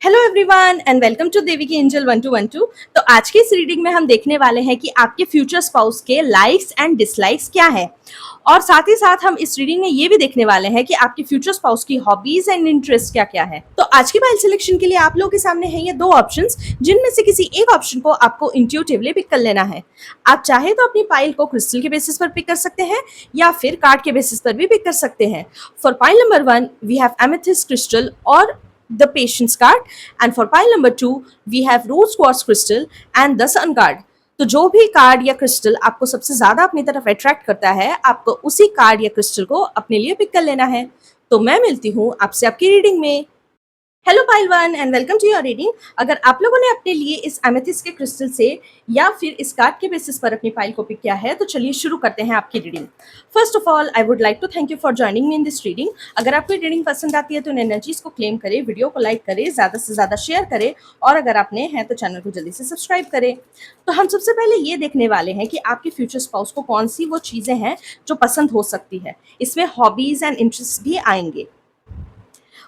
Hello everyone and welcome to Devi की angel 1212। तो आज की इस रीडिंग में हम देखने वाले हैं कि आपके फ्यूचर स्पाउस के लाइक्स एंड डिसलाइक्स क्या है। और साथ ही साथ हम इस रीडिंग में ये भी देखने वाले हैं कि आपके फ्यूचर स्पाउस की हॉबीज एंड इंटरेस्ट क्या क्या है। तो आज की पाइल सिलेक्शन के लिए आप लोगों के सामने है ये दो ऑप्शंस, जिनमें से किसी एक ऑप्शन को आपको इंट्यूटिवली पिक कर लेना है। आप चाहे तो अपनी पाइल को क्रिस्टल के बेसिस पर पिक कर सकते हैं या फिर कार्ड के बेसिस पर भी पिक कर सकते हैं। For pile number 1 we have amethyst crystal और the patience card, and for pile number 2 we have rose quartz crystal and the sun card। तो जो भी कार्ड या क्रिस्टल आपको सबसे ज्यादा अपनी तरफ अट्रैक्ट करता है, आपको उसी कार्ड या क्रिस्टल को अपने लिए पिक कर लेना है। तो मैं मिलती हूँ आपसे आपकी रीडिंग में। Hello pile one and welcome to your reading. अगर आप लोगों ने अपने लिए इस एमेथिस्ट के क्रिस्टल से या फिर इस कार्ड के बेसिस पर अपनी पाइल को पिक किया है, तो चलिए शुरू करते हैं आपकी reading. First of all I would like to thank you for joining me in this reading. अगर आपको रीडिंग पसंद आती है तो इन एनर्जीज को क्लेम करें, वीडियो को लाइक करें, ज़्यादा से ज़्यादा शेयर करें, और अगर आप नए हैं तो चैनल को जल्दी से सब्सक्राइब करें। तो हम सबसे पहले ये देखने वाले हैं कि आपके फ्यूचर स्पाउस को कौन सी वो चीज़ें हैं जो पसंद हो सकती है। इसमें हॉबीज़ एंड इंटरेस्ट भी आएंगे।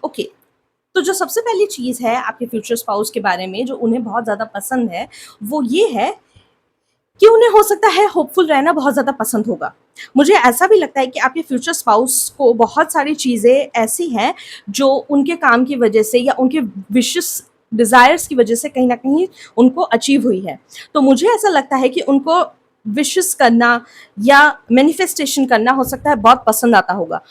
ओके, तो जो सबसे पहली चीज़ है आपके फ्यूचर स्पाउस के बारे में जो उन्हें बहुत ज़्यादा पसंद है, वो ये है कि उन्हें हो सकता है होपफुल रहना बहुत ज़्यादा पसंद होगा। मुझे ऐसा भी लगता है कि आपके फ्यूचर स्पाउस को बहुत सारी चीज़ें ऐसी हैं जो उनके काम की वजह से या उनके विशेस डिज़ायर्स की वजह से कहीं ना कहीं उनको अचीव हुई है। तो मुझे ऐसा लगता है कि उनको विशेस करना या मैनिफेस्टेशन करना हो सकता है बहुत पसंद आता होगा।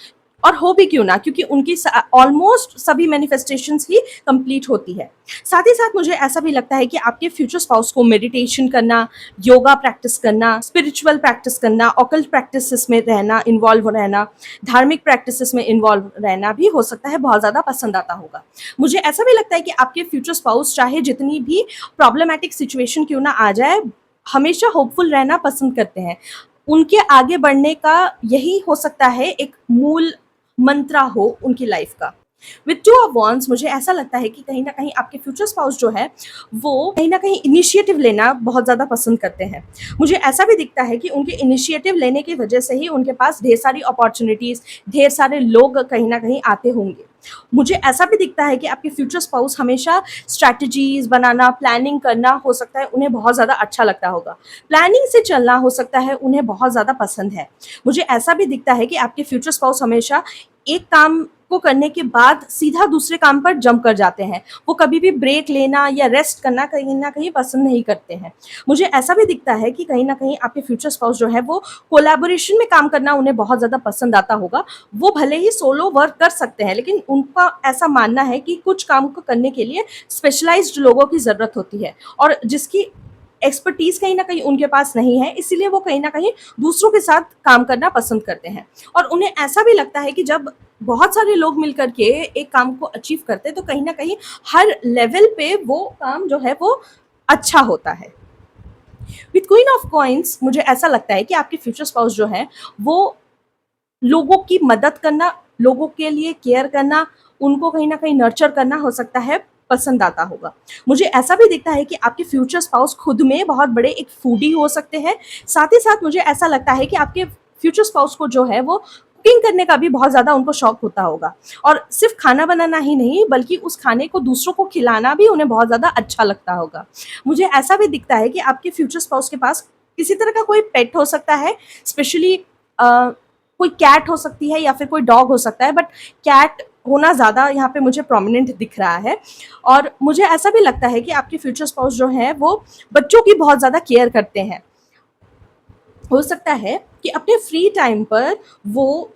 और हो भी क्यों ना, क्योंकि उनकी ऑलमोस्ट सभी मैनिफेस्टेशंस ही कंप्लीट होती है। साथ ही साथ मुझे ऐसा भी लगता है कि आपके फ्यूचर स्पाउस को मेडिटेशन करना, योगा प्रैक्टिस करना, स्पिरिचुअल प्रैक्टिस करना, ऑकल्ट प्रैक्टिसेस में रहना, इन्वॉल्व रहना, धार्मिक प्रैक्टिसेस में इन्वॉल्व रहना भी हो सकता है बहुत ज़्यादा पसंद आता होगा। मुझे ऐसा भी लगता है कि आपके फ्यूचर स्पाउस चाहे जितनी भी प्रॉब्लमैटिक सिचुएशन क्यों ना आ जाए, हमेशा होपफुल रहना पसंद करते हैं। उनके आगे बढ़ने का यही हो सकता है एक मूल मंत्रा हो उनकी लाइफ का। विथ टू ऑफ वॉन्स मुझे ऐसा लगता है कि कहीं ना कहीं आपके फ्यूचर स्पाउस जो है वो कहीं ना कहीं इनिशिएटिव लेना बहुत ज़्यादा पसंद करते हैं। मुझे ऐसा भी दिखता है कि उनके इनिशिएटिव लेने की वजह से ही उनके पास ढेर सारी अपॉर्चुनिटीज़, ढेर सारे लोग कहीं ना कहीं आते होंगे। मुझे ऐसा भी दिखता है कि आपके फ्यूचर स्पाउस हमेशा स्ट्रैटेजीज बनाना, प्लानिंग करना हो सकता है उन्हें बहुत ज़्यादा अच्छा लगता होगा। प्लानिंग से चलना हो सकता है उन्हें बहुत ज़्यादा पसंद है। मुझे ऐसा भी दिखता है कि आपके फ्यूचर स्पाउस हमेशा एक काम को करने के बाद सीधा दूसरे काम पर जंप कर जाते हैं। वो कभी भी ब्रेक लेना या रेस्ट करना कहीं ना कहीं पसंद नहीं करते हैं। मुझे ऐसा भी दिखता है कि कहीं ना कहीं आपके फ्यूचर स्पाउस जो है वो कोलैबोरेशन में काम करना उन्हें बहुत ज़्यादा पसंद आता होगा। वो भले ही सोलो वर्क कर सकते हैं, लेकिन उनका ऐसा मानना है कि कुछ काम को करने के लिए स्पेशलाइज्ड लोगों की ज़रूरत होती है, और जिसकी एक्सपर्टीज कहीं ना कहीं उनके पास नहीं है, इसीलिए वो कहीं ना कहीं दूसरों के साथ काम करना पसंद करते हैं। और उन्हें ऐसा भी लगता है कि जब बहुत सारे लोग मिलकर के एक काम को अचीव करते हैं तो कहीं ना कहीं हर लेवल पे वो काम जो है वो अच्छा होता है। विथ क्वीन ऑफ कॉइन्स मुझे ऐसा लगता है कि आपके फ्यूचर स्पाउस जो है वो लोगों की मदद करना, लोगों के लिए केयर करना, उनको कहीं ना कहीं नर्चर करना हो सकता है पसंद आता होगा। मुझे ऐसा भी दिखता है कि आपके फ्यूचर स्पाउस खुद में बहुत बड़े एक फूडी हो सकते हैं। साथ ही साथ मुझे ऐसा लगता है कि आपके फ्यूचर स्पाउस को जो है वो कुकिंग करने का भी बहुत ज़्यादा उनको शौक होता होगा। और सिर्फ खाना बनाना ही नहीं, बल्कि उस खाने को दूसरों को खिलाना भी उन्हें बहुत ज़्यादा अच्छा लगता होगा। मुझे ऐसा भी दिखता है कि आपके फ्यूचर स्पाउस के पास किसी तरह का कोई पेट हो सकता है, स्पेशली कोई कैट हो सकती है या फिर कोई डॉग हो सकता है, बट कैट होना ज़्यादा यहाँ पे मुझे प्रोमिनेंट दिख रहा है। और मुझे ऐसा भी लगता है कि आपके फ्यूचर स्पाउस जो है वो बच्चों की बहुत ज़्यादा केयर करते हैं। हो सकता है कि अपने फ्री टाइम पर वो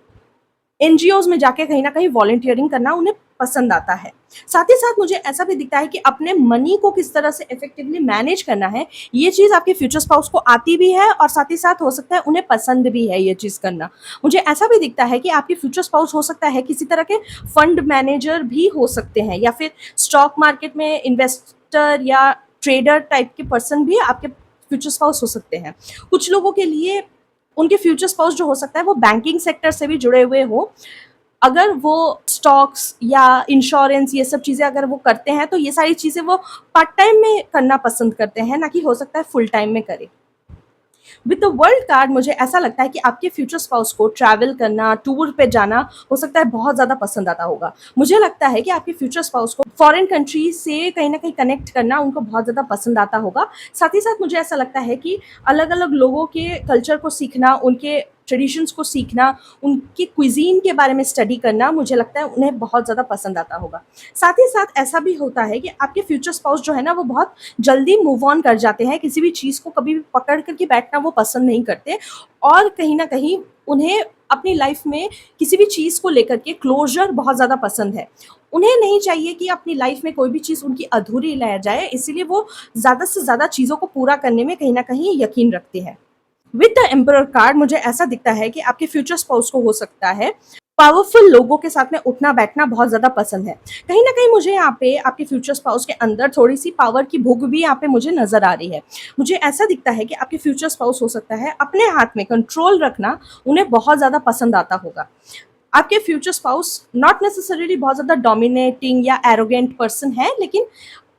एनजीओज में जाके कहीं ना कहीं वॉलंटियरिंग करना उन्हें पसंद आता है। साथ ही साथ मुझे ऐसा भी दिखता है कि अपने मनी को किस तरह से इफेक्टिवली मैनेज करना है, ये चीज़ आपके फ्यूचर स्पाउस को आती भी है, और साथ ही साथ हो सकता है उन्हें पसंद भी है ये चीज़ करना। मुझे ऐसा भी दिखता है कि आपके फ्यूचर स्पाउस हो सकता है किसी तरह के फंड मैनेजर भी हो सकते हैं, या फिर स्टॉक मार्केट में इन्वेस्टर या ट्रेडर टाइप के पर्सन भी आपके फ्यूचर स्पाउस हो सकते हैं। कुछ लोगों के लिए उनके फ्यूचर स्पाउस जो हो सकता है वो बैंकिंग सेक्टर से भी जुड़े हुए हो। अगर वो स्टॉक्स या इंश्योरेंस ये सब चीज़ें अगर वो करते हैं तो ये सारी चीज़ें वो पार्ट टाइम में करना पसंद करते हैं, ना कि हो सकता है फुल टाइम में करें। विद द वर्ल्ड कार्ड मुझे ऐसा लगता है कि आपके फ्यूचर स्पाउस को ट्रैवल करना, टूर पे जाना हो सकता है बहुत ज़्यादा पसंद आता होगा। मुझे लगता है कि आपके फ्यूचर स्पाउस को फॉरेन कंट्री से कहीं न कहीं कनेक्ट करना उनको बहुत ज़्यादा पसंद आता होगा। साथ ही साथ मुझे ऐसा लगता है कि अलग-अलग लोगों के कल्चर को सीखना, उनके ट्रेडिशंस को सीखना, उनकी क्विज़ीन के बारे में स्टडी करना, मुझे लगता है उन्हें बहुत ज़्यादा पसंद आता होगा। साथ ही साथ ऐसा भी होता है कि आपके फ्यूचर स्पाउस जो है ना, वो बहुत जल्दी मूव ऑन कर जाते हैं, किसी भी चीज़ को कभी भी पकड़ कर के बैठना वो पसंद नहीं करते और कहीं न कहीं उन्हें अपनी लाइफ़ में किसी भी चीज़ को लेकर के क्लोज़र बहुत ज़्यादा पसंद है। उन्हें नहीं चाहिए कि अपनी लाइफ़ में कोई भी चीज़ उनकी अधूरी रह जाए, इसीलिए वो ज़्यादा से ज़्यादा चीज़ों को पूरा करने में कहीं न कहीं यकीन रखते हैं। विद द एम्परर कार्ड मुझे ऐसा दिखता है कि आपके फ्यूचर स्पाउस को हो सकता है पावरफुल लोगों के साथ में उठना बैठना बहुत ज़्यादा पसंद है। कहीं न कहीं मुझे यहाँ पे आपके फ्यूचर स्पाउस के अंदर थोड़ी-सी पावर की भूख भी यहाँ पे मुझे नज़र आ रही है। मुझे ऐसा दिखता है कि आपके फ्यूचर स्पाउस हो सकता है अपने हाथ में कंट्रोल रखना उन्हें बहुत ज़्यादा पसंद आता होगा। आपके फ्यूचर स्पाउस नॉट नेसेसरीली बहुत ज़्यादा डोमिनेटिंग या एरोगेंट पर्सन है, लेकिन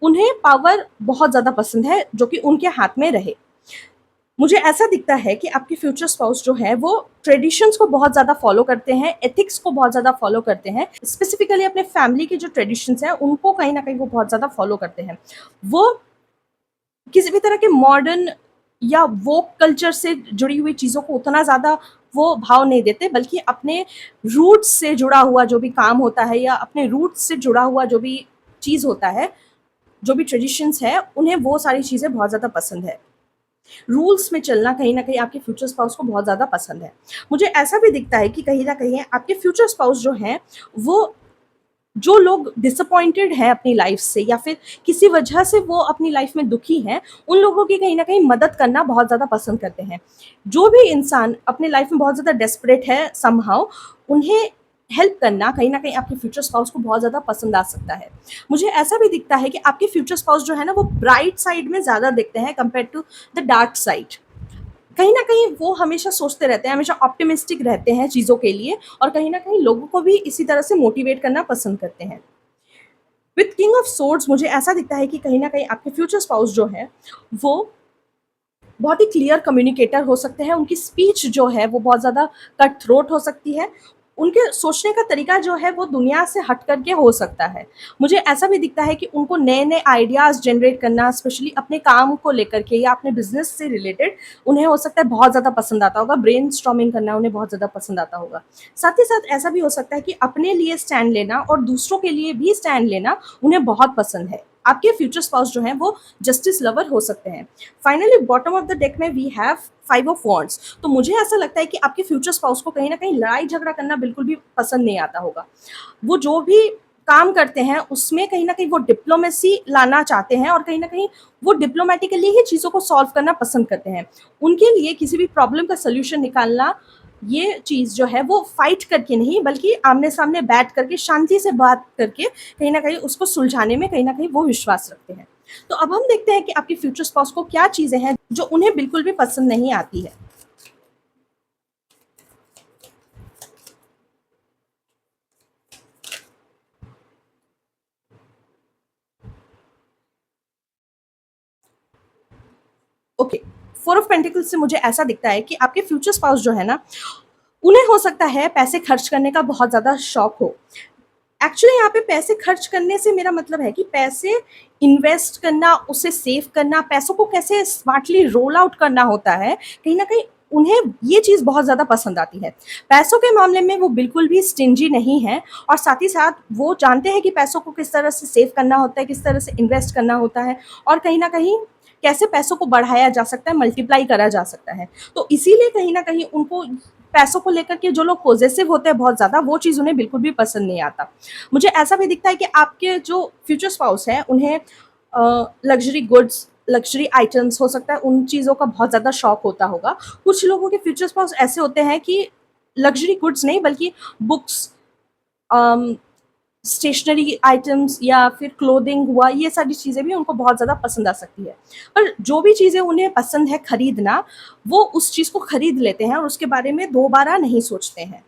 उन्हें पावर बहुत ज़्यादा पसंद है जो कि उनके हाथ में रहे। मुझे ऐसा दिखता है कि आपके फ्यूचर स्पाउस जो है वो ट्रेडिशंस को बहुत ज़्यादा फॉलो करते हैं, एथिक्स को बहुत ज़्यादा फॉलो करते हैं। स्पेसिफिकली अपने फैमिली के जो ट्रेडिशंस हैं उनको कहीं न कहीं वो बहुत ज़्यादा फॉलो करते हैं। वो किसी भी तरह के मॉडर्न या वोक कल्चर से जुड़ी हुई चीज़ों को उतना ज़्यादा वो भाव नहीं देते, बल्कि अपने रूट्स से जुड़ा हुआ जो भी काम होता है या अपने रूट्स से जुड़ा हुआ जो भी चीज़ होता है, जो भी ट्रेडिशंस है, उन्हें वो सारी चीज़ें बहुत ज़्यादा पसंद है। रूल्स में चलना कहीं न कहीं आपके फ्यूचर स्पाउस को बहुत ज़्यादा पसंद है। मुझे ऐसा भी दिखता है कि कहीं न कहीं आपके फ्यूचर स्पाउस जो हैं, वो जो लोग डिसअपॉइंटेड हैं अपनी लाइफ़ से या फिर किसी वजह से वो अपनी लाइफ़ में दुखी हैं, उन लोगों की कहीं न कहीं मदद करना बहुत ज़्यादा पसंद करते हैं। जो भी इंसान अपनी लाइफ़ में बहुत ज़्यादा डेस्परेट है समहाउ, उन्हें हेल्प करना कहीं न कहीं आपके फ्यूचर स्पाउस को बहुत ज़्यादा पसंद आ सकता है। मुझे ऐसा भी दिखता है कि आपके फ्यूचर स्पाउस जो है ना, वो ब्राइट साइड में ज़्यादा देखते हैं compared to the dark side. कहीं न कहीं वो हमेशा सोचते रहते हैं, हमेशा ऑप्टिमिस्टिक रहते हैं चीज़ों के लिए और कहीं न कहीं लोगों को भी इसी तरह से मोटिवेट करना पसंद करते हैं। विथ किंग ऑफ सोर्ड्स मुझे ऐसा दिखता है कि कहीं न कहीं आपके फ्यूचर स्पाउस जो है, वो बहुत ही क्लियर कम्युनिकेटर हो सकते हैं, उनकी स्पीच जो है वो बहुत ज़्यादा कट थ्रोट हो सकती है। उनके सोचने का तरीका जो है वो दुनिया से हट कर के हो सकता है। मुझे ऐसा भी दिखता है कि उनको नए-नए आइडियाज़ जनरेट करना स्पेशली अपने काम को लेकर के या अपने बिज़नेस से रिलेटेड उन्हें हो सकता है बहुत ज़्यादा पसंद आता होगा, ब्रेनस्टॉर्मिंग करना उन्हें बहुत ज़्यादा पसंद आता होगा। साथ ही साथ ऐसा भी हो सकता है कि अपने लिए स्टैंड लेना और दूसरों के लिए भी स्टैंड लेना उन्हें बहुत पसंद है। आपके फ्यूचर स्पाउस जो हैं वो जस्टिस लवर हो सकते हैं। Finally bottom of the deck में वी हैव 5 ऑफ वॉन्ड्स। तो मुझे ऐसा लगता है कि आपके फ्यूचर स्पाउस को कहीं न कहीं लड़ाई-झगड़ा करना बिल्कुल भी पसंद नहीं आता होगा। वो जो भी काम करते हैं उसमें कहीं न कहीं वो डिप्लोमेसी लाना चाहते हैं और कहीं न कहीं वो डिप्लोमैटिकली ही चीज़ों को सॉल्व करना पसंद करते हैं। उनके लिए किसी भी प्रॉब्लम का सॉल्यूशन निकालना, ये चीज़ जो है वो फाइट करके नहीं बल्कि आमने-सामने बैठ करके शांति से बात करके कहीं न कहीं उसको सुलझाने में कहीं न कहीं वो विश्वास रखते हैं। तो अब हम देखते हैं कि आपके फ्यूचर स्पाउस को क्या चीज़ें हैं जो उन्हें बिल्कुल भी पसंद नहीं आती है। ओके, 4 ऑफ पेंटिकल्स से मुझे ऐसा दिखता है कि आपके फ्यूचर स्पाउस जो है ना, उन्हें हो सकता है पैसे खर्च करने का बहुत ज़्यादा शौक हो। एक्चुअली यहाँ पे पैसे खर्च करने से मेरा मतलब है कि पैसे इन्वेस्ट करना, उसे सेव करना, पैसों को कैसे स्मार्टली रोल आउट करना होता है, कहीं न कहीं उन्हें ये चीज़ बहुत ज़्यादा पसंद आती है। पैसों के मामले में वो बिल्कुल भी स्टिंजी नहीं हैं और साथ ही साथ वो जानते हैं कि पैसों को किस तरह से सेव करना होता है, किस तरह से इन्वेस्ट करना होता है और कहीं न कहीं कैसे पैसों को बढ़ाया जा सकता है, मल्टीप्लाई करा जा सकता है। तो इसीलिए कहीं न कहीं उनको पैसों को लेकर के जो लोग पॉसेसिव होते हैं बहुत ज़्यादा, वो चीज़ उन्हें बिल्कुल भी पसंद नहीं आता। मुझे ऐसा भी दिखता है कि आपके जो फ्यूचर स्पाउस हैं, उन्हें लग्ज़री गुड्स, लग्ज़री आइटम्स हो सकता है उन चीज़ों का बहुत ज़्यादा शौक होता होगा। कुछ लोगों के फ्यूचर स्पाउस ऐसे होते हैं कि लग्ज़री गुड्स नहीं बल्कि बुक्स, अम, स्टेशनरी आइटम्स या फिर क्लोथिंग हुआ, ये सारी चीज़ें भी उनको बहुत ज़्यादा पसंद आ सकती है। पर जो भी चीज़ें उन्हें पसंद है खरीदना, वो उस चीज़ को खरीद लेते हैं और उसके बारे में दोबारा नहीं सोचते हैं।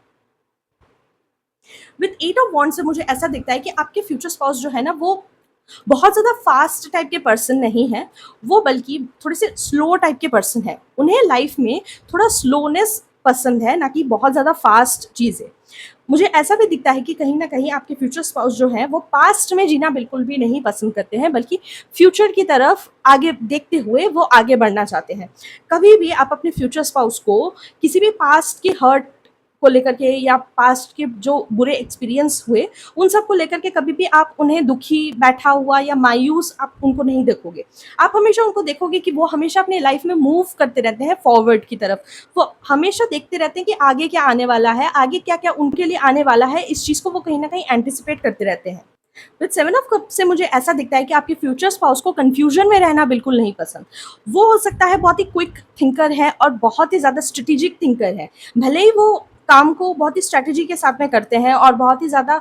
विद 8 ऑफ वॉन्ड्स से मुझे ऐसा दिखता है कि आपके फ्यूचर स्पाउस जो है ना, वो बहुत ज़्यादा फास्ट टाइप के पर्सन नहीं हैं, वो बल्कि थोड़े से स्लो टाइप के पर्सन हैं। उन्हें लाइफ में थोड़ा स्लोनेस पसंद है, ना कि बहुत ज़्यादा फास्ट चीज़ें। मुझे ऐसा भी दिखता है कि कहीं न कहीं आपके फ्यूचर स्पाउस जो हैं, वो पास्ट में जीना बिल्कुल भी नहीं पसंद करते हैं, बल्कि फ्यूचर की तरफ आगे देखते हुए वो आगे बढ़ना चाहते हैं। कभी भी आप अपने फ्यूचर स्पाउस को किसी भी पास्ट की हर्ट को लेकर के या पास्ट के जो बुरे एक्सपीरियंस हुए, उन सब को लेकर के कभी भी आप उन्हें दुखी बैठा हुआ या मायूस आप उनको नहीं देखोगे। आप हमेशा उनको देखोगे कि वो हमेशा अपनी लाइफ में मूव करते रहते हैं फॉरवर्ड की तरफ। वो हमेशा देखते रहते हैं कि आगे क्या आने वाला है, आगे क्या-क्या उनके लिए आने वाला है, इस चीज़ को वो कहीं न कहीं एंटिसिपेट करते रहते हैं। विद 7 ऑफ कप से मुझे ऐसा दिखता है कि आपके फ्यूचर स्पाउस को कन्फ्यूजन में रहना बिल्कुल नहीं पसंद। वो हो सकता है बहुत ही क्विक थिंकर है और बहुत ही ज़्यादा स्ट्रैटेजिक थिंकर है। भले ही वो काम को बहुत ही स्ट्रैटेजी के साथ में करते हैं और बहुत ही ज़्यादा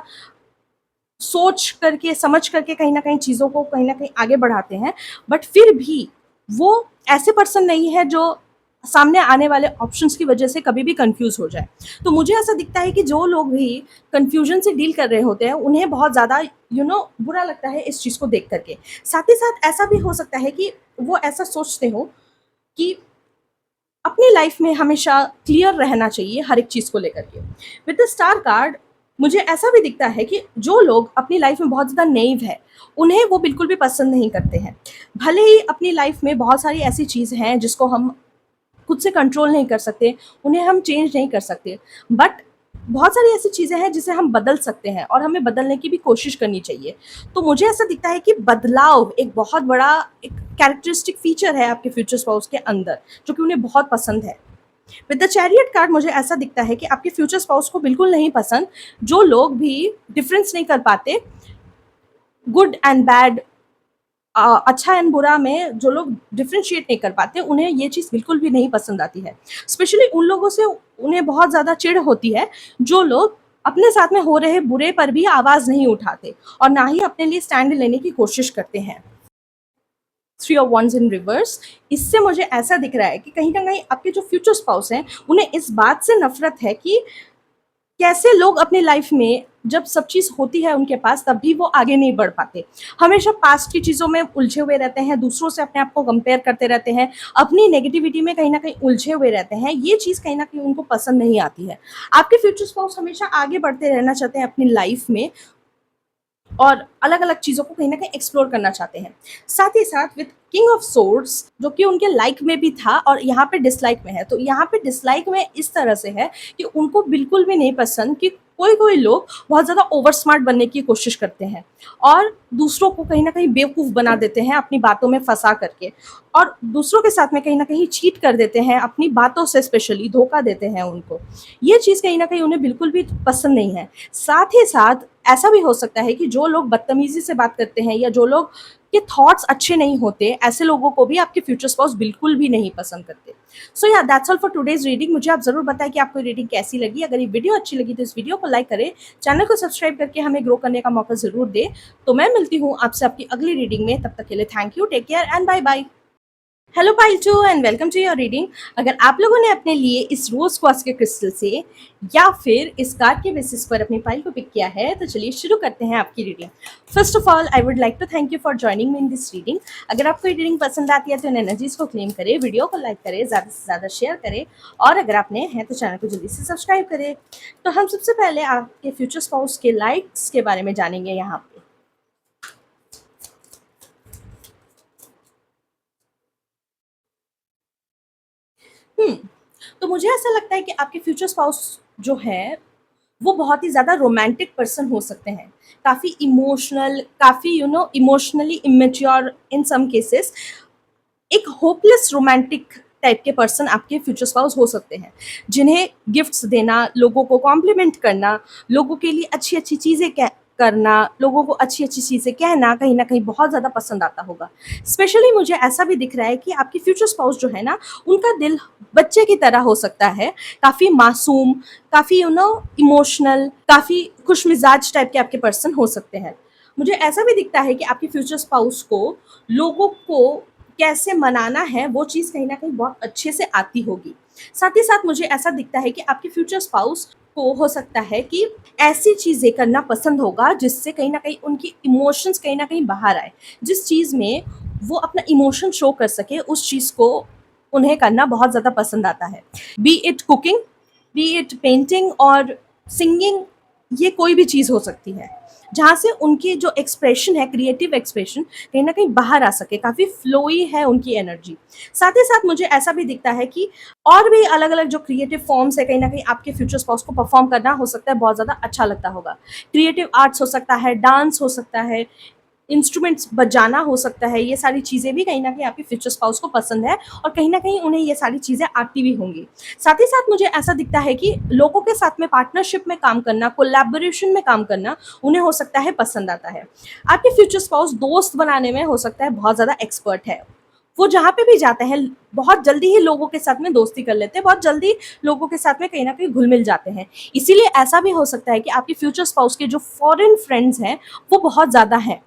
सोच करके, समझ करके कहीं न कहीं चीज़ों को कहीं न कहीं आगे बढ़ाते हैं, बट फिर भी वो ऐसे पर्सन नहीं है जो सामने आने वाले ऑप्शंस की वजह से कभी भी कन्फ्यूज़ हो जाए। तो मुझे ऐसा दिखता है कि जो लोग भी कन्फ्यूजन से डील कर रहे होते हैं, उन्हें बहुत ज़्यादा बुरा लगता है इस चीज़ को देख कर के। साथ ही साथ ऐसा भी हो सकता है कि वो ऐसा सोचते हों कि अपनी लाइफ में हमेशा क्लियर रहना चाहिए हर एक चीज़ को लेकर के। विद द स्टार कार्ड मुझे ऐसा भी दिखता है कि जो लोग अपनी लाइफ में बहुत ज़्यादा नेइव है, उन्हें वो बिल्कुल भी पसंद नहीं करते हैं। भले ही अपनी लाइफ में बहुत सारी ऐसी चीज़ हैं जिसको हम खुद से कंट्रोल नहीं कर सकते, उन्हें हम चेंज नहीं कर सकते, बट बहुत सारी ऐसी चीज़ें हैं जिसे हम बदल सकते हैं और हमें बदलने की भी कोशिश करनी चाहिए। तो मुझे ऐसा दिखता है कि बदलाव एक बहुत बड़ा एक कैरेक्टरिस्टिक फीचर है आपके फ्यूचर स्पाउस के अंदर, जो कि उन्हें बहुत पसंद है। विद द चैरियट कार्ड मुझे ऐसा दिखता है कि आपके फ्यूचर स्पाउस को बिल्कुल नहीं पसंद जो लोग भी डिफरेंस नहीं कर पाते गुड एंड बैड, अच्छा एंड बुरा में जो लोग डिफरेंशिएट नहीं कर पाते, उन्हें ये चीज़ बिल्कुल भी नहीं पसंद आती है। स्पेशली उन लोगों से उन्हें बहुत ज़्यादा चिढ़ होती है जो लोग अपने साथ में हो रहे बुरे पर भी आवाज़ नहीं उठाते और ना ही अपने लिए स्टैंड लेने की कोशिश करते हैं। Three of wands in reverse, इससे मुझे ऐसा दिख रहा है कि कहीं न कहीं आपके जो फ्यूचर स्पाउस हैं, उन्हें इस बात से नफ़रत है कि कैसे लोग अपनी लाइफ में जब सब चीज़ होती है उनके पास तब भी वो आगे नहीं बढ़ पाते। हमेशा पास्ट की चीज़ों में उलझे हुए रहते हैं, दूसरों से अपने आप को कंपेयर करते रहते हैं, अपनी नेगेटिविटी में कहीं न कहीं उलझे हुए रहते हैं। ये चीज़ कहीं न कहीं उनको पसंद नहीं आती है। आपके फ्यूचर स्पाउस हमेशा आगे बढ़ते रहना चाहते हैं अपनी लाइफ में और अलग-अलग चीज़ों को कहीं न कहीं एक्सप्लोर करना चाहते हैं। साथ ही साथ विद किंग ऑफ सोर्ड्स जो कि उनके लाइक में भी था और यहाँ पे डिसलाइक में है। तो यहाँ पे डिसलाइक में इस तरह से है कि उनको बिल्कुल भी नहीं पसंद कि कोई-कोई लोग बहुत ज़्यादा ओवर स्मार्ट बनने की कोशिश करते हैं और दूसरों को कहीं न कहीं बेवकूफ़ बना देते हैं अपनी बातों में फँसा करके और दूसरों के साथ में कहीं न कहीं चीट कर देते हैं, अपनी बातों से स्पेशली धोखा देते हैं उनको। ये चीज़ कहीं न कहीं उन्हें बिल्कुल भी पसंद नहीं है। साथ ही साथ ऐसा भी हो सकता है कि जो लोग बदतमीज़ी से बात करते हैं या जो लोग के थॉट्स अच्छे नहीं होते, ऐसे लोगों को भी आपके फ्यूचर स्पाउस बिल्कुल भी नहीं पसंद करते। सो या that's all for today's reading. मुझे आप ज़रूर बताएँ कि आपको ये रीडिंग कैसी लगी। अगर ये वीडियो अच्छी लगी तो इस वीडियो को लाइक करें, चैनल को सब्सक्राइब करके हमें ग्रो करने का मौका ज़रूर दें। तो मैं मिलती हूँ आपसे आपकी अगली रीडिंग में, तब तक के लिए thank you, take care and bye bye. Hello pile 2 and welcome to your reading. अगर आप लोगों ने अपने लिए इस रोज क्वार्ट्ज के क्रिस्टल से या फिर इस कार्ड के बेसिस पर अपनी पाइल को पिक किया है तो चलिए शुरू करते हैं आपकी reading. First of all I would like to thank you for joining me in this reading. अगर आपको ये रीडिंग पसंद आती है तो इन एनर्जीज को क्लेम करें, वीडियो को लाइक करें, ज़्यादा से ज़्यादा शेयर करें और अगर आप नए हैं तो चैनल को जल्दी से सब्सक्राइब करें। तो हम सबसे पहले आपके फ्यूचर स्पाउस के लाइक्स के बारे में जानेंगे यहाँ पे। तो मुझे ऐसा लगता है कि आपके फ्यूचर स्पाउस जो है, वो बहुत ही ज़्यादा रोमांटिक पर्सन हो सकते हैं। काफ़ी इमोशनल, काफ़ी इमोशनली इमैच्योर इन सम केसेस, एक होपलेस रोमांटिक टाइप के पर्सन आपके फ्यूचर स्पाउस हो सकते हैं, जिन्हें गिफ्ट्स देना, लोगों को कॉम्प्लीमेंट करना, लोगों के लिए अच्छी-अच्छी चीज़ें करना, लोगों को अच्छी-अच्छी चीज़ें कहना कहीं न कहीं बहुत ज़्यादा पसंद आता होगा। स्पेशली मुझे ऐसा भी दिख रहा है कि आपके फ्यूचर स्पाउस जो है ना, उनका दिल बच्चे की तरह हो सकता है, काफ़ी मासूम, काफ़ी इमोशनल, काफ़ी खुशमिज़ाज टाइप के आपके पर्सन हो सकते हैं। मुझे ऐसा भी दिखता है कि आपके फ्यूचर स्पाउस को लोगों को कैसे मनाना है, वो चीज़ कहीं न कहीं बहुत अच्छे से आती होगी। साथ ही साथ मुझे ऐसा दिखता है कि आपके फ्यूचर स्पाउस को हो सकता है कि ऐसी चीज़ें करना पसंद होगा जिससे कहीं न कहीं उनकी इमोशंस कहीं न कहीं बाहर आए। जिस चीज़ में वो अपना इमोशन शो कर सके, उस चीज़ को उन्हें करना बहुत ज़्यादा पसंद आता है। B it cooking, B it painting और सिंगिंग, ये कोई भी चीज़ हो सकती है, जहाँ से उनकी जो एक्सप्रेशन है, क्रिएटिव एक्सप्रेशन कहीं न कहीं बाहर आ सके, काफ़ी फ्लोई है उनकी एनर्जी। साथ ही साथ मुझे ऐसा भी दिखता है कि और भी अलग-अलग जो क्रिएटिव फॉर्म्स है, कहीं न कहीं आपके फ्यूचर स्पाउस को परफ़ॉर्म करना हो सकता है बहुत ज़्यादा अच्छा लगता होगा। क्रिएटिव आर्ट्स हो सकता है, डांस हो सकता है, इंस्ट्रूमेंट्स बजाना हो सकता है, ये सारी चीज़ें भी कहीं न कहीं आपके फ्यूचर स्पाउस को पसंद है और कहीं न कहीं उन्हें ये सारी चीज़ें आती भी होंगी। साथ ही साथ मुझे ऐसा दिखता है कि लोगों के साथ में पार्टनरशिप में काम करना, कोलैबोरेशन में काम करना उन्हें हो सकता है पसंद आता है। आपके फ्यूचर स्पाउस दोस्त बनाने में हो सकता है बहुत ज़्यादा एक्सपर्ट है। वो जहाँ पे भी जाते हैं, बहुत जल्दी ही लोगों के साथ में दोस्ती कर लेते हैं, बहुत जल्दी लोगों के साथ में कहीं न कहीं घुल-मिल जाते हैं। इसीलिए ऐसा भी हो सकता है कि आपके फ्यूचर स्पाउस के जो फॉरेन फ्रेंड्स हैं, वो बहुत ज़्यादा हैं।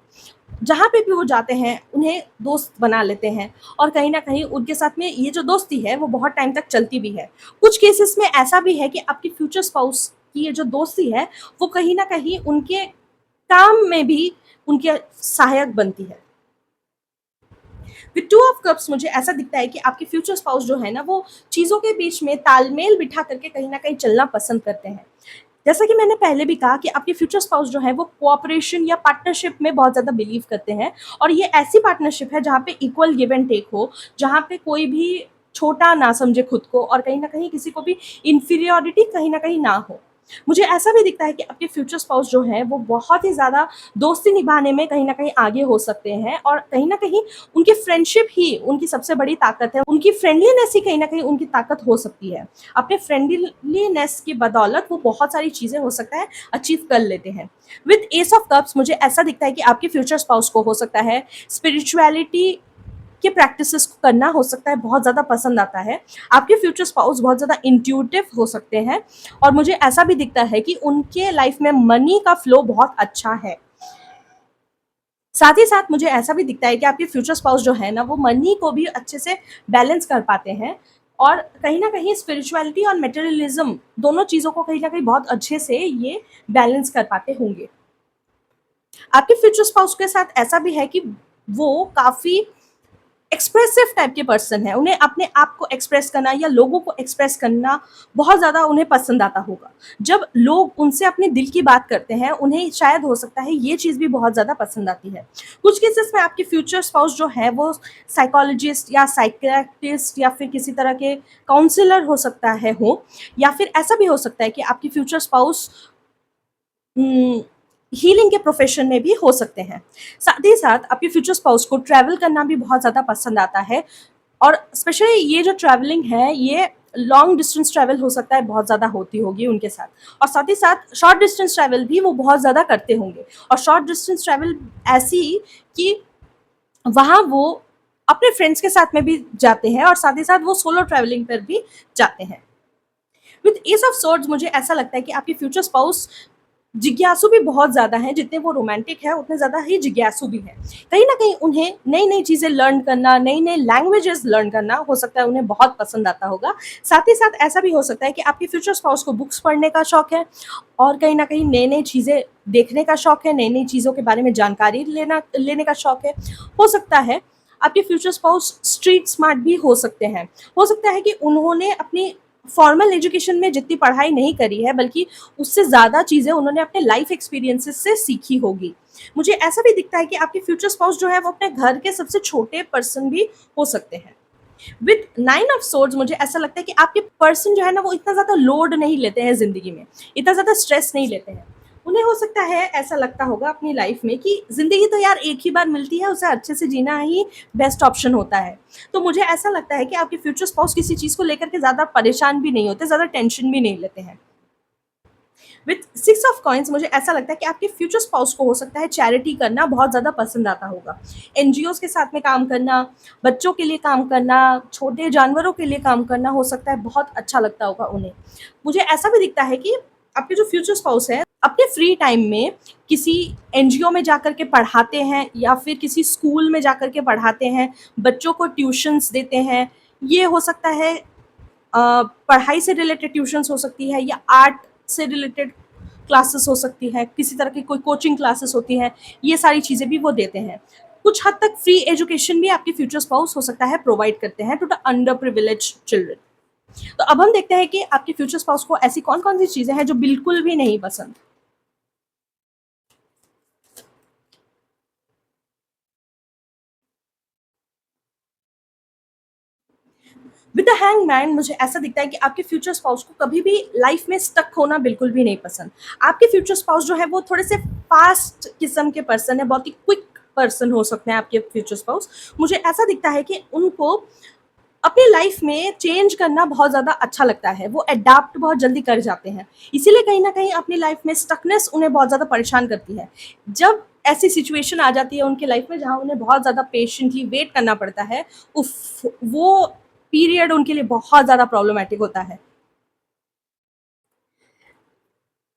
जहाँ पे भी वो जाते हैं, उन्हें दोस्त बना लेते हैं और कहीं न कहीं उनके साथ में ये जो दोस्ती है, वो बहुत टाइम तक चलती भी है। कुछ केसेस में ऐसा भी है कि आपके फ्यूचर स्पाउस की ये जो दोस्ती है, वो कहीं न कहीं उनके काम में भी उनके सहायक बनती है। विद टू ऑफ कप्स मुझे ऐसा दिखता है कि आपके फ्यूचर स्पाउस जो है ना, वो चीज़ों के बीच में तालमेल बिठा करके कहीं न कहीं चलना पसंद करते हैं। जैसा कि मैंने पहले भी कहा कि आपके फ्यूचर स्पाउस जो है वो कोऑपरेशन या पार्टनरशिप में बहुत ज़्यादा बिलीव करते हैं और ये ऐसी पार्टनरशिप है जहाँ पे इक्वल गिव एंड टेक हो, जहाँ पे कोई भी छोटा ना समझे खुद को और कहीं न कहीं किसी को भी इन्फीरियॉरिटी कहीं न कहीं ना हो। मुझे ऐसा भी दिखता है कि आपके फ्यूचर स्पाउस जो हैं वो बहुत ही ज़्यादा दोस्ती निभाने में कहीं न कहीं आगे हो सकते हैं और कहीं न कहीं उनकी फ्रेंडशिप ही उनकी सबसे बड़ी ताकत है। उनकी फ्रेंडलीनेस ही कहीं न कहीं उनकी ताकत हो सकती है। अपने फ्रेंडलीनेस की बदौलत वो बहुत सारी चीज़ें हो सकता है अचीव कर लेते हैं। विद एस ऑफ कप्स मुझे ऐसा दिखता है कि आपके फ्यूचर स्पाउस को हो सकता है स्पिरिचुअलिटी के प्रैक्टिसेस को करना हो सकता है बहुत ज़्यादा पसंद आता है। आपके फ्यूचर स्पाउस बहुत ज़्यादा इंट्यूटिव हो सकते हैं और मुझे ऐसा भी दिखता है कि उनके लाइफ में मनी का फ्लो बहुत अच्छा है। साथ ही साथ मुझे ऐसा भी दिखता है कि आपके फ्यूचर स्पाउस जो है ना, वो मनी को भी अच्छे से बैलेंस कर पाते हैं और कहीं न कहीं स्पिरिचुअलिटी और मटेरियलिज़्म दोनों चीज़ों को कहीं न कहीं बहुत अच्छे से ये बैलेंस कर पाते होंगे। आपके फ्यूचर स्पाउस के साथ ऐसा भी है कि वो काफ़ी एक्सप्रेसिव टाइप के पर्सन हैं। उन्हें अपने आप को एक्सप्रेस करना या लोगों को एक्सप्रेस करना बहुत ज़्यादा उन्हें पसंद आता होगा। जब लोग उनसे अपने दिल की बात करते हैं, उन्हें शायद हो सकता है ये चीज़ भी बहुत ज़्यादा पसंद आती है। कुछ केसेस में आपके फ्यूचर स्पाउस जो है वो साइकोलॉजिस्ट या साइकियाट्रिस्ट या फिर किसी तरह के काउंसलर हो सकता है हो या फिर ऐसा भी हो सकता है कि आपके फ्यूचर स्पाउस उम, हीलिंग के प्रोफ़ेशन में भी हो सकते हैं। साथ ही साथ आपके फ्यूचर स्पाउस को ट्रैवल करना भी बहुत ज़्यादा पसंद आता है और स्पेशली ये जो ट्रैवलिंग है, ये लॉन्ग डिस्टेंस ट्रैवल हो सकता है बहुत ज़्यादा होती होगी उनके साथ और साथ ही साथ शॉर्ट डिस्टेंस ट्रैवल भी वो बहुत ज़्यादा करते होंगे और शॉर्ट डिस्टेंस ट्रैवल ऐसी कि वहाँ वो अपने फ्रेंड्स के साथ में भी जाते हैं और साथ ही साथ वो सोलो ट्रैवलिंग पर भी जाते हैं। विद एस ऑफ सोर्ड्स मुझे ऐसा लगता है कि आपके फ्यूचर स्पाउस जिज्ञासु भी बहुत ज़्यादा हैं, जितने वो रोमांटिक हैं, उतने ज़्यादा ही जिज्ञासु भी हैं। कहीं न कहीं उन्हें नई-नई चीज़ें लर्न करना, नई-नई लैंग्वेजेज़ लर्न करना हो सकता है उन्हें बहुत पसंद आता होगा। साथ ही साथ ऐसा भी हो सकता है कि आपके फ्यूचर स्पाउस को बुक्स पढ़ने का शौक है और कहीं न कहीं नई-नई चीज़ें देखने का शौक है, नई-नई चीज़ों के बारे में जानकारी लेने का शौक है। हो सकता है आपके फ्यूचर स्पाउस स्ट्रीट स्मार्ट भी हो सकते हैं। हो सकता है कि उन्होंने अपनी फॉर्मल एजुकेशन में जितनी पढ़ाई नहीं करी है, बल्कि उससे ज़्यादा चीज़ें उन्होंने अपने लाइफ एक्सपीरियंसेस से सीखी होगी। मुझे ऐसा भी दिखता है कि आपके फ्यूचर स्पाउस जो है वो अपने घर के सबसे छोटे पर्सन भी हो सकते हैं। विद 9 ऑफ सोर्ड्स मुझे ऐसा लगता है कि आपके पर्सन जो है ना, वो इतना ज़्यादा लोड नहीं लेते हैं ज़िंदगी में, इतना ज़्यादा स्ट्रेस नहीं लेते हैं। उन्हें हो सकता है ऐसा लगता होगा अपनी लाइफ में कि ज़िंदगी तो यार एक ही बार मिलती है, उसे अच्छे से जीना ही बेस्ट ऑप्शन होता है। तो मुझे ऐसा लगता है कि आपके फ्यूचर स्पाउस किसी चीज़ को लेकर के ज़्यादा परेशान भी नहीं होते, ज़्यादा टेंशन भी नहीं लेते हैं। विथ 6 ऑफ कॉइन्स मुझे ऐसा लगता है कि आपके फ्यूचर स्पाउस को हो सकता है चैरिटी करना बहुत ज़्यादा पसंद आता होगा। एनजीओज़ के साथ में काम करना, बच्चों के लिए काम करना, छोटे जानवरों के लिए काम करना हो सकता है बहुत अच्छा लगता होगा उन्हें। मुझे ऐसा भी दिखता है कि आपके जो फ्यूचर स्पाउस है, अपने फ्री टाइम में किसी एनजीओ में जाकर के पढ़ाते हैं या फिर किसी स्कूल में जाकर के पढ़ाते हैं, बच्चों को ट्यूशन्स देते हैं। ये हो सकता है पढ़ाई से रिलेटेड ट्यूशन्स हो सकती है या आर्ट से रिलेटेड क्लासेस हो सकती है, किसी तरह की कोई कोचिंग क्लासेस होती हैं, ये सारी चीज़ें भी वो देते हैं। कुछ हद तक फ्री एजुकेशन भी आपके फ्यूचर स्पाउस हो सकता है प्रोवाइड करते हैं to the underprivileged children. तो अब हम देखते हैं कि आपके फ्यूचर स्पाउस को ऐसी कौन-कौन सी चीज़ें हैं जो बिल्कुल भी नहीं पसंद। विद द हैंगमैन मुझे ऐसा दिखता है कि आपके फ्यूचर स्पाउस को कभी भी लाइफ में स्टक होना बिल्कुल भी नहीं पसंद। आपके फ्यूचर स्पाउस जो है वो थोड़े से फास्ट किस्म के पर्सन है, बहुत ही क्विक पर्सन हो सकते हैं आपके फ्यूचर स्पाउस। मुझे ऐसा दिखता है कि उनको अपनी लाइफ में चेंज करना बहुत ज़्यादा अच्छा लगता है, वो अडाप्ट बहुत जल्दी कर जाते हैं। इसीलिए कहीं न कहीं अपनी लाइफ में स्टकनेस उन्हें बहुत ज़्यादा परेशान करती है। जब ऐसी सिचुएशन आ जाती है उनकी लाइफ में जहाँ उन्हें बहुत ज़्यादा पेशेंटली वेट करना पड़ता है, उफ़! वो पीरियड उनके लिए बहुत ज़्यादा प्रॉब्लमैटिक होता है।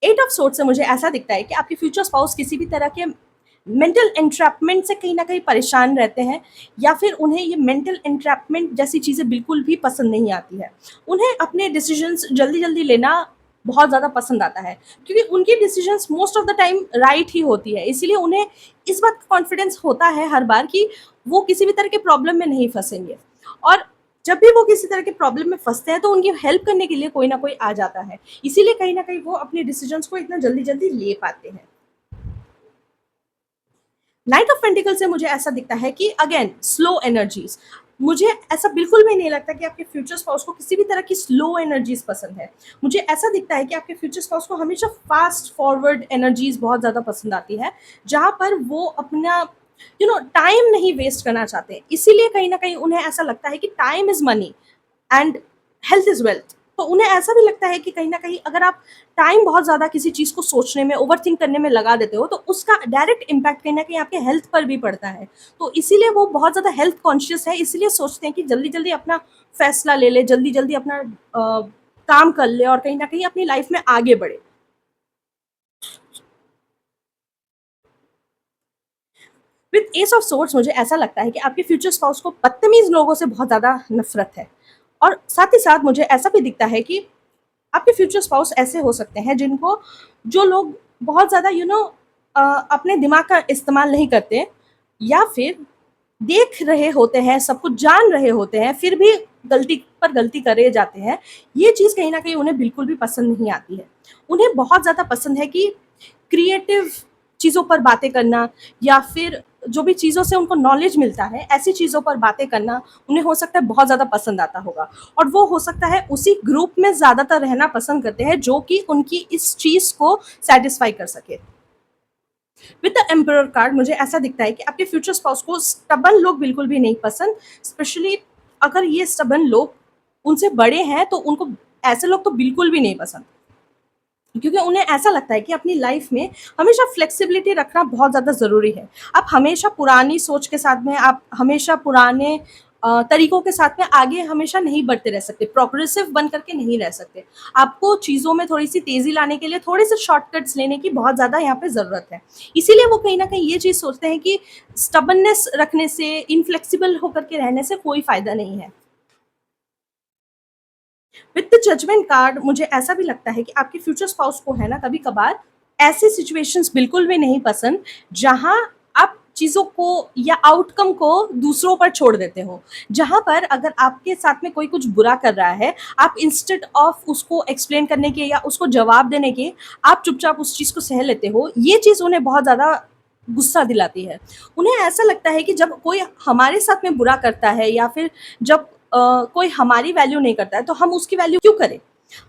एट ऑफ सोर्ड से मुझे ऐसा दिखता है कि आपके फ्यूचर स्पाउस किसी भी तरह के मेंटल एंट्रैपमेंट से कहीं न कहीं परेशान रहते हैं, या फिर उन्हें ये मेंटल एंट्रैपमेंट जैसी चीज़ें बिल्कुल भी पसंद नहीं आती है। उन्हें अपने डिसीजंस जल्दी-जल्दी लेना बहुत ज़्यादा पसंद आता है, क्योंकि उनकी decisions most of the time right ही होती है। इसीलिए उन्हें इस बात का कॉन्फिडेंस होता है हर बार कि वो किसी भी तरह के प्रॉब्लम में नहीं फँसेंगे। और जब भी वो किसी तरह के प्रॉब्लम में फँसते हैं तो उनकी हेल्प करने के लिए कोई ना कोई आ जाता है। इसीलिए कहीं न कहीं वो अपने डिसीजंस को इतना जल्दी-जल्दी ले पाते हैं। नाइट ऑफ पेंटिकल से मुझे ऐसा दिखता है कि अगेन स्लो एनर्जीज। मुझे ऐसा बिल्कुल भी नहीं लगता कि आपके फ्यूचर स्पाउस को किसी भी तरह की स्लो एनर्जीज पसंद है। मुझे ऐसा दिखता है कि आपके फ्यूचर स्पाउस को हमेशा फास्ट फॉरवर्ड एनर्जीज बहुत ज़्यादा पसंद आती है, जहाँ पर वो अपना टाइम नहीं वेस्ट करना चाहते। इसीलिए कहीं ना कहीं उन्हें ऐसा लगता है कि time is money and health is wealth. तो उन्हें ऐसा भी लगता है कि कहीं न कहीं अगर आप टाइम बहुत ज़्यादा किसी चीज़ को सोचने में, ओवरथिंक करने में लगा देते हो, तो उसका डायरेक्ट इम्पैक्ट कहीं न कहीं आपके हेल्थ पर भी पड़ता है। तो इसीलिए वो बहुत ज़्यादा हेल्थ कॉन्शियस है, इसीलिए सोचते हैं कि जल्दी-जल्दी अपना फैसला ले ले, जल्दी-जल्दी अपना काम कर ले और कहीं न कहीं अपनी लाइफ़ में आगे बढ़े। विद एस ऑफ सोर्ड्स मुझे ऐसा लगता है कि आपके फ्यूचर स्पाउस को बदतमीज़ लोगों से बहुत ज़्यादा नफ़रत है। और साथ ही साथ मुझे ऐसा भी दिखता है कि आपके फ्यूचर स्पाउस ऐसे हो सकते हैं जिनको जो लोग बहुत ज़्यादा अपने दिमाग का इस्तेमाल नहीं करते, या फिर देख रहे होते हैं, सब कुछ जान रहे होते हैं, फिर भी गलती पर गलती करे जाते हैं। ये चीज़ कहीं न कहीं उन्हें बिल्कुल भी पसंद नहीं आती है। उन्हें बहुत ज़्यादा पसंद है कि क्रिएटिव चीज़ों पर बातें करना, या फिर जो भी चीज़ों से उनको नॉलेज मिलता है, ऐसी चीज़ों पर बातें करना उन्हें हो सकता है बहुत ज़्यादा पसंद आता होगा। और वो हो सकता है उसी ग्रुप में ज़्यादातर रहना पसंद करते हैं जो कि उनकी इस चीज़ को सैटिस्फाई कर सके। विद द एम्परर कार्ड मुझे ऐसा दिखता है कि आपके फ्यूचर स्पाउस को स्टबर्न लोग बिल्कुल भी नहीं पसंद। स्पेशली अगर ये स्टबर्न लोग उनसे बड़े हैं तो उनको ऐसे लोग तो बिल्कुल भी नहीं पसंद, क्योंकि उन्हें ऐसा लगता है कि अपनी लाइफ में हमेशा फ्लेक्सिबिलिटी रखना बहुत ज़्यादा ज़रूरी है। आप हमेशा पुरानी सोच के साथ में, आप हमेशा पुराने तरीकों के साथ में आगे हमेशा नहीं बढ़ते रह सकते, प्रोग्रेसिव बन करके नहीं रह सकते। आपको चीज़ों में थोड़ी सी तेज़ी लाने के लिए थोड़े से शॉर्टकट्स लेने की बहुत ज़्यादा यहाँ पे ज़रूरत है। इसीलिए वो कहीं न कहीं ये चीज़ सोचते हैं कि स्टबर्ननेस रखने से, इनफ्लेक्सिबल होकर के रहने से कोई फ़ायदा नहीं है। विद द जजमेंट कार्ड मुझे ऐसा भी लगता है कि आपके फ्यूचर स्पाउस को है ना कभी-कभार ऐसी सिचुएशंस बिल्कुल भी नहीं पसंद, जहाँ आप चीज़ों को या आउटकम को दूसरों पर छोड़ देते हो। जहाँ पर अगर आपके साथ में कोई कुछ बुरा कर रहा है, आप इंस्टेड ऑफ उसको एक्सप्लेन करने के या उसको जवाब देने के, आप चुपचाप उस चीज़ को सह लेते हो। ये चीज़ उन्हें बहुत ज़्यादा गुस्सा दिलाती है। उन्हें ऐसा लगता है कि जब कोई हमारे साथ में बुरा करता है, या फिर जब कोई हमारी वैल्यू नहीं करता है, तो हम उसकी वैल्यू क्यों करें?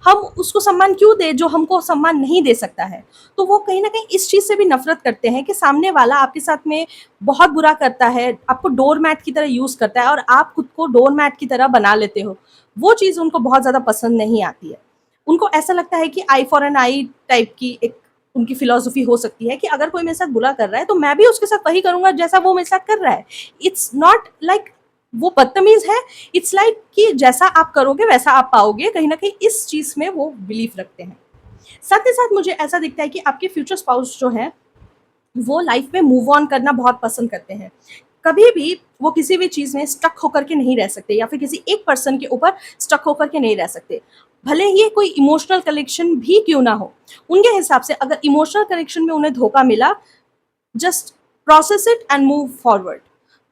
हम उसको सम्मान क्यों दें जो हमको सम्मान नहीं दे सकता है? तो वो कहीं न कहीं इस चीज़ से भी नफ़रत करते हैं कि सामने वाला आपके साथ में बहुत बुरा करता है, आपको डोर मैट की तरह यूज़ करता है और आप खुद को डोर मैट की तरह बना लेते हो। वो चीज़ उनको बहुत ज़्यादा पसंद नहीं आती है। उनको ऐसा लगता है कि I for an I type की एक उनकी फ़िलॉसफ़ी हो सकती है कि अगर कोई मेरे साथ बुरा कर रहा है, तो मैं भी उसके साथ वही करूँगा जैसा वो मेरे साथ कर रहा है। इट्स नॉट लाइक वो बदतमीज़ है, इट्स लाइक कि जैसा आप करोगे वैसा आप पाओगे, कहीं न कहीं इस चीज़ में वो बिलीव रखते हैं। साथ ही साथ मुझे ऐसा दिखता है कि आपके फ्यूचर स्पाउस जो हैं, वो लाइफ में मूव ऑन करना बहुत पसंद करते हैं। कभी भी वो किसी भी चीज़ में स्टक होकर के नहीं रह सकते, या फिर किसी एक पर्सन के ऊपर स्टक होकर के नहीं रह सकते। भले ही कोई इमोशनल कनेक्शन भी क्यों ना हो, उनके हिसाब से अगर इमोशनल कनेक्शन में उन्हें धोखा मिला, just process it and move forward.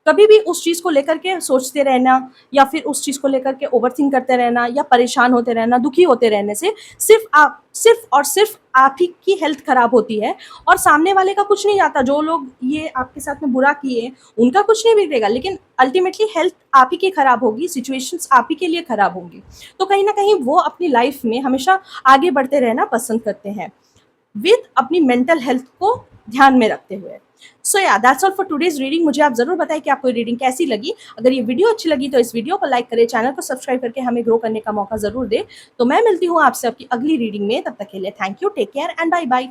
कभी भी उस चीज़ को लेकर के सोचते रहना या फिर उस चीज़ को लेकर के ओवरथिंक करते रहना या परेशान होते रहना, दुखी होते रहने से सिर्फ और सिर्फ आप ही की हेल्थ खराब होती है और सामने वाले का कुछ नहीं जाता। जो लोग ये आपके साथ में बुरा किए उनका कुछ नहीं बिगड़ेगा, लेकिन अल्टीमेटली हेल्थ आप ही की खराब होगी, सिचुएशंस आप ही के लिए खराब होंगी। तो कहीं ना कहीं वो अपनी लाइफ में हमेशा आगे बढ़ते रहना पसंद करते हैं, विद अपनी मेंटल हेल्थ को ध्यान में रखते हुए। सो या that's all for today's reading. मुझे आप जरूर बताएं कि आपको ये रीडिंग कैसी लगी। अगर ये वीडियो अच्छी लगी तो इस वीडियो को लाइक करें, चैनल को सब्सक्राइब करके हमें ग्रो करने का मौका जरूर दें। तो मैं मिलती हूँ आपसे आपकी अगली रीडिंग में, तब तक के लिए thank you, take care and bye bye.